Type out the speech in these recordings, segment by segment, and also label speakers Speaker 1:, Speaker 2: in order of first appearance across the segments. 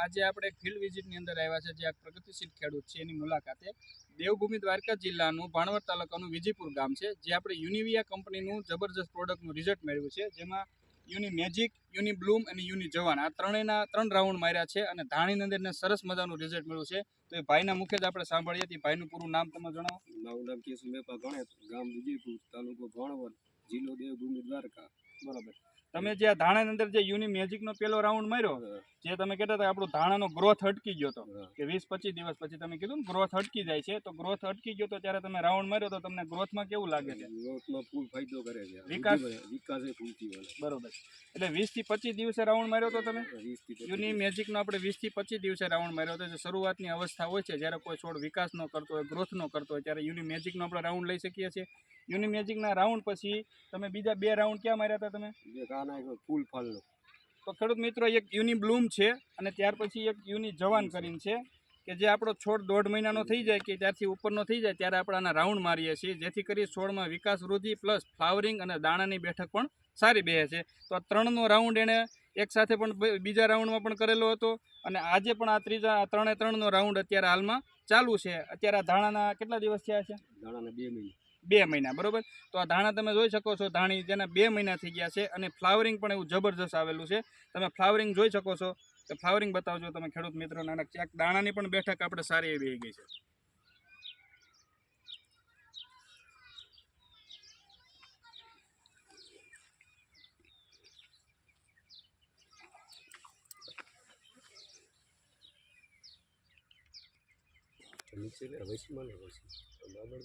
Speaker 1: આજે આપણે ફિલ્ડ વિઝિટની અંદર આવ્યા છે, જે આ પ્રગતિશીલ ખેડૂત છે એની મુલાકાતે. દેવભૂમિ દ્વારકા જિલ્લાનું ભાણવડ તાલુકાનું વિજયપુર ગામ છે, જે આપણે યુનિવિયા કંપનીનું જબરજસ્ત પ્રોડક્ટનું રિઝલ્ટ મેળવ્યું છે, જેમાં યુની મેજિક, યુની બ્લૂમ અને યુની જવાન આ ત્રણ રાઉન્ડ માર્યા છે અને ધાણીની અંદર સરસ મજાનું રિઝલ્ટ મળ્યું છે. તો એ ભાઈના મુખે જ આપણે સાંભળીએ છીએ. ભાઈનું પૂરું નામ તમે જણાવો.
Speaker 2: મારું નામ કેશુમેપા ગણેશ, ગામ વિજયપુર, તાલુકો ભાણવડ, જિલ્લો દેવભૂમિ દ્વારકા.
Speaker 1: બરાબર. તમે જે આ ધાણાની અંદર જે યુની મેજિકનો પહેલો રાઉન્ડ માર્યો, જે તમે કહેતા હતા આપણો ધાણાનો ગ્રોથ અટકી ગયો હતો કે 20-25 દિવસ પછી તમે કીધું ને ગ્રોથ અટકી જાય છે, તો ગ્રોથ અટકી ગયો તો ત્યારે તમે રાઉન્ડ માર્યો તો તમને ગ્રોથમાં કેવું લાગે છે?
Speaker 2: ગ્રોથમાં ફૂલ ફાયદો કરે છે, વિકાસ ફૂલથી બને.
Speaker 1: બરોબર. એટલે 20 થી 25 દિવસે રાઉન્ડ માર્યો તો તમે યુની મેજિકનો આપણે 20 થી 25 દિવસે રાઉન્ડ માર્યો હતો. જે શરૂઆતની અવસ્થા હોય છે, જ્યારે કોઈ છોડ વિકાસ ન કરતો હોય, ગ્રોથ ન કરતો હોય, ત્યારે યુની મેજિકનો આપણે રાઉન્ડ લઈ શકીએ છીએ. યુની મેજિકના રાઉન્ડ પછી તમે બીજા 2 રાઉન્ડ ક્યાં માર્યા હતા તમે?
Speaker 2: ફૂલ ફળનો.
Speaker 1: તો ખેડૂત મિત્રો, એક યુની બ્લૂમ છે અને ત્યાર પછી એક યુની જવાન કરીને છે, કે જે આપણો છોડ 1.5 મહિનાનો થઈ જાય કે ત્યારથી ઉપરનો થઈ જાય ત્યારે આપણે આના રાઉન્ડ મારીએ છીએ, જેથી કરી છોડમાં વિકાસ વૃદ્ધિ પ્લસ ફ્લાવરિંગ અને દાણાની બેઠક પણ સારી બેસે છે. તો આ 3નો રાઉન્ડ એણે એક સાથે પણ બીજા રાઉન્ડમાં પણ કરેલો હતો અને આજે પણ આ 3નો રાઉન્ડ અત્યારે હાલમાં ચાલુ છે. અત્યારે આ ધાણાના કેટલા દિવસ થયા છે?
Speaker 2: ધાણાના 2 મહિના.
Speaker 1: 2 મહિના, બરોબર. તો આ ધાણા તમે જોઈ શકો છો, ધાણી જેના 2 મહિના થઈ ગયા છે અને ફ્લાવરિંગ પણ એવું જબરજસ્ત આવેલું છે. તમે ફ્લાવરિંગ જોઈ શકો છો, તો ફ્લાવરિંગ બતાવજો તમે ખેડૂત મિત્રોને. અને ક્યાંક દાણાની પણ બેઠક આપણે સારી એવી આવી ગઈ છે.
Speaker 2: નીચે વૈશ્વમાં બરાબર.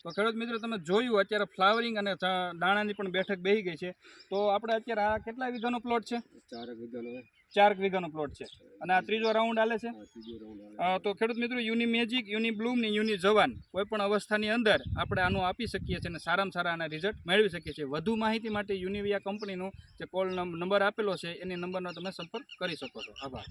Speaker 1: તો ખેડૂત મિત્રો, તમે જોયું અત્યારે ફ્લાવરિંગ અને દાણાની પણ બેઠક બેસી ગઈ છે. તો આપણે અત્યારે આ કેટલા વીઘાનો પ્લોટ છે?
Speaker 2: 4 વીઘાનો.
Speaker 1: 4 વીઘાનો પ્લોટ છે અને આ 3જો રાઉન્ડ હાલે છે. તો ખેડૂત મિત્રો, યુની મેજિક, યુની બ્લૂમ ને યુની જવાન કોઈ પણ અવસ્થાની અંદર આપણે આનું આપી શકીએ છીએ અને સારામાં સારા આના રિઝલ્ટ મેળવી શકીએ છીએ. વધુ માહિતી માટે યુનિવિયા કંપનીનો જે કોલ નંબર આપેલો છે એની નંબરનો તમે સંપર્ક કરી શકો છો. આભાર.